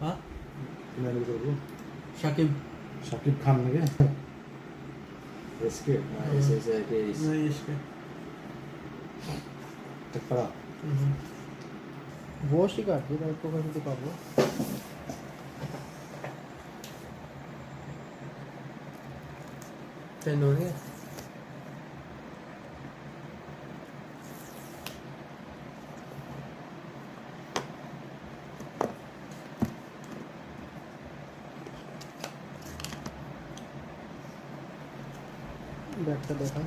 हाँ मैंने तो शाकिब शाकिब खान लगे इसके ऐसे ऐसे है कि नहीं इसके टक्करा वॉश ही काट दिया आपको कैसे दिखाऊंगा। टेन हो गया। बैठ कर देखा